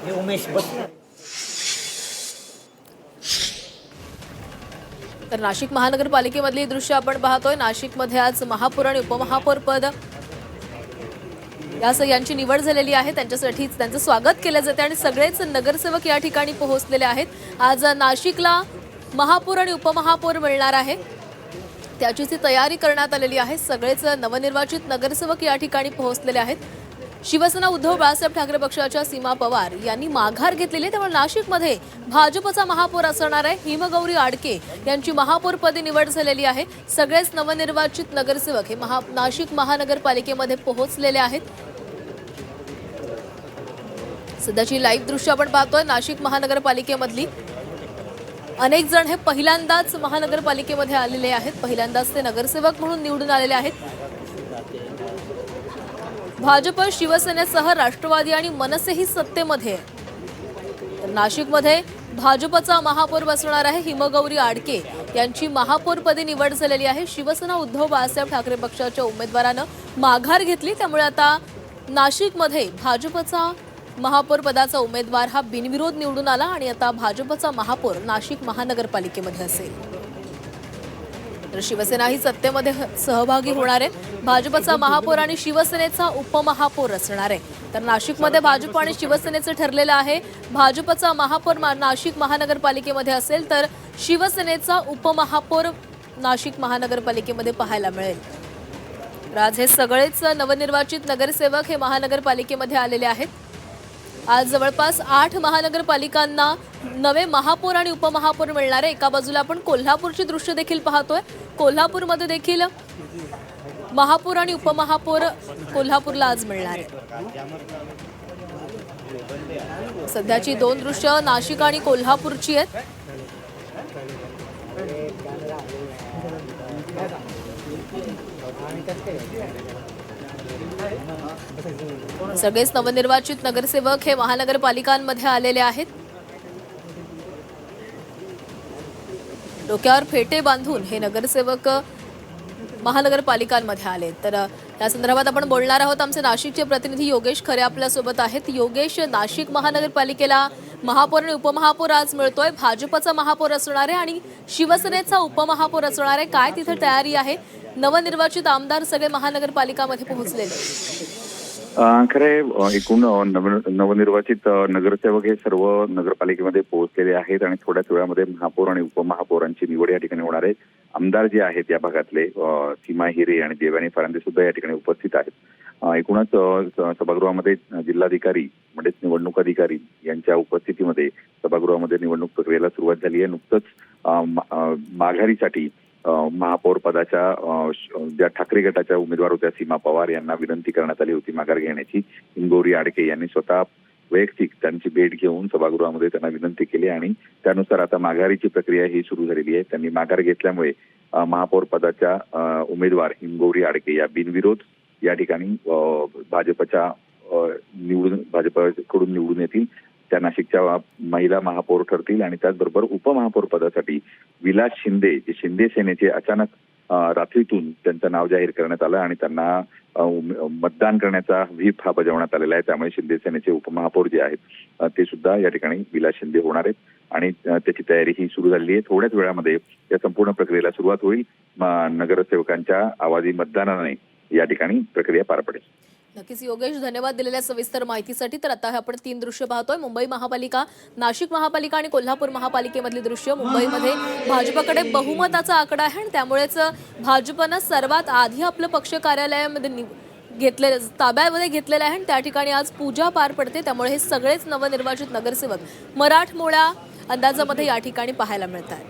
हे उमेश बसणार. तर नाशिक महानगरपालिकेमधली दृश्य आपण पाहतोय. नाशिकमध्ये आज महापौर आणि उपमहापौर पद यांची निवड झालेली आहे. त्यांच्यासाठी त्यांचं स्वागत केलं जाते आणि सगळेच नगरसेवक या ठिकाणी पोहोचलेले आहेत. आज नाशिकला महापौर आणि उपमहापौर मिळणार आहे, त्याचीच तयारी करण्यात आलेली आहे. सगळेच नवनिर्वाचित नगरसेवक या ठिकाणी पोहोचलेले आहेत. शिवसेना उद्धव बाळासाहेब ठाकरे पक्षाच्या सीमा पवार यांनी माघार घेतलेली, त्यामुळे नाशिकमध्ये भाजपचा महापौर असणार आहे. हिमगौरी आडके यांची महापौरपदी निवड झालेली आहे. सगळेच नवनिर्वाचित नगरसेवक हे नाशिक महानगरपालिकेमध्ये पोहोचलेले आहेत. सध्याची लाईव्ह दृश्य आपण पाहतोय. नाशिक महानगरपालिकेमधली अनेक जण हे पहिल्यांदाच महानगरपालिकेमध्ये आलेले आहेत. पहिल्यांदाच ते नगरसेवक म्हणून निवडून आलेले आहेत. भाजप, शिवसेनेसह राष्ट्रवादी आणि मनसेही सत्तेमध्ये आहे. तर नाशिकमध्ये भाजपचा महापौर बसणार आहे. हिमगौरी आडके यांची महापौरपदी निवड झालेली आहे. शिवसेना उद्धव बाळासाहेब ठाकरे पक्षाच्या उमेदवारानं माघार घेतली, त्यामुळे आता नाशिकमध्ये भाजपचा महापौर पदाचा उमेदवार हा बिनविरोध निवडून आला आणि आता भाजपचा महापौर नाशिक महानगरपालिकेमध्ये असेल. तर शिवसेना ही सत्तेमध्ये सहभागी होणार आहे. भाजपचा महापौर आणि शिवसेनेचा उपमहापौर असणार आहे. तर नाशिकमध्ये भाजप आणि शिवसेनेचं ठरलेलं आहे. भाजपचा महापौर नाशिक महानगरपालिकेमध्ये असेल, तर शिवसेनेचा उपमहापौर नाशिक महानगरपालिकेमध्ये पाहायला मिळेल. तर आज हे सगळेच नवनिर्वाचित नगरसेवक हे महानगरपालिकेमध्ये आलेले आहेत. आज जवळपास 8 महानगरपालिकांना नवे महापौर आणि उपमहापौर मिळणार आहे. एका बाजूला आपण कोल्हापूरची दृश्य देखील पाहतोय. कोल्हापूरमध्ये देखील महापौर आणि उपमहापौर कोल्हापूरला आज मिळणार आहे. सध्याची 2 दृश्य नाशिक आणि कोल्हापूरची आहेत. सगळेच नवनिर्वाचित नगरसेवक हे महानगरपालिकांमध्ये आलेले आहेत. डोक्यावर फेटे बांधून हे नगरसेवक महानगरपालिकांमध्ये आले. तर या संदर्भात आपण बोलणार आहोत. आमचे नाशिकचे प्रतिनिधी योगेश खरे आपल्यासोबत आहेत. योगेश, नाशिक महानगरपालिकेला महापौर आणि उपमहापौर आज मिळतोय. भाजपचा महापौर असणार आहे आणि शिवसेनेचा उपमहापौर असणार आहे. काय तिथे तयारी आहे? नवनिर्वाचित आमदार सगळे महानगरपालिकामध्ये पोहोचलेले. खरे एकूण नवनिर्वाचित नगरसेवक हे सर्व नगरपालिकेमध्ये पोहोचलेले आहेत आणि थोड्याच वेळामध्ये महापौर आणि उपमहापौरांची निवड या ठिकाणी होणार आहे. आमदार जे आहेत या भागातले सीमा हिरे आणि देवानी फरांदे सुद्धा या ठिकाणी उपस्थित आहेत. एकूणच सभागृहामध्ये जिल्हाधिकारी म्हणजेच निवडणूक अधिकारी यांच्या उपस्थितीमध्ये सभागृहामध्ये निवडणूक प्रक्रियेला सुरुवात झाली आहे. नुकतंच माघारीसाठी महापौर पदाच्या ज्या ठाकरे गटाच्या उमेदवार होत्या सीमा पवार यांना विनंती करण्यात आली होती माघार घेण्याची. हिमगौरी आडके यांनी स्वतः वैयक्तिक त्यांची भेट घेऊन सभागृहामध्ये त्यांना विनंती केली आणि त्यानुसार आता माघारीची प्रक्रिया ही सुरू झालेली आहे. त्यांनी माघार घेतल्यामुळे महापौर पदाच्या उमेदवार हिमगौरी आडके या बिनविरोध या ठिकाणी भाजपकडून निवडून येतील. त्या नाशिकच्या महिला महापौर ठरतील आणि त्याचबरोबर उपमहापौर पदासाठी विलास शिंदे जे शिंदे सेनेचे अचानक रात्रीतून त्यांचं नाव जाहीर करण्यात आलं आणि त्यांना मतदान करण्याचा व्हीप हा बजावण्यात आलेला आहे. त्यामुळे शिंदे सेनेचे उपमहापौर जे आहेत ते सुद्धा या ठिकाणी विलास शिंदे होणार आहेत आणि त्याची तयारी ही सुरू झालेली आहे. थोड्याच वेळामध्ये या संपूर्ण प्रक्रियेला सुरुवात होईल. नगरसेवकांच्या आवाजी मतदानाने या ठिकाणी प्रक्रिया पार पडेल. नक्कीच योगेश, धन्यवाद दिलेल्या सविस्तर माहितीसाठी. तर आता आपण 3 दृश्य पाहतोय. मुंबई महापालिका, नाशिक महापालिका आणि कोल्हापूर महापालिकेमधली दृश्य. मुंबईमध्ये भाजपकडे बहुमताचा आकडा आहे आणि त्यामुळेच भाजपनं सर्वात आधी आपलं पक्ष कार्यालयामध्ये ताब्यामध्ये घेतलेलं आहे आणि त्या ठिकाणी आज पूजा पार पडते. त्यामुळे हे सगळेच नवनिर्वाचित नगरसेवक मराठमोळ्या अंदाजामध्ये या ठिकाणी पाहायला मिळतात.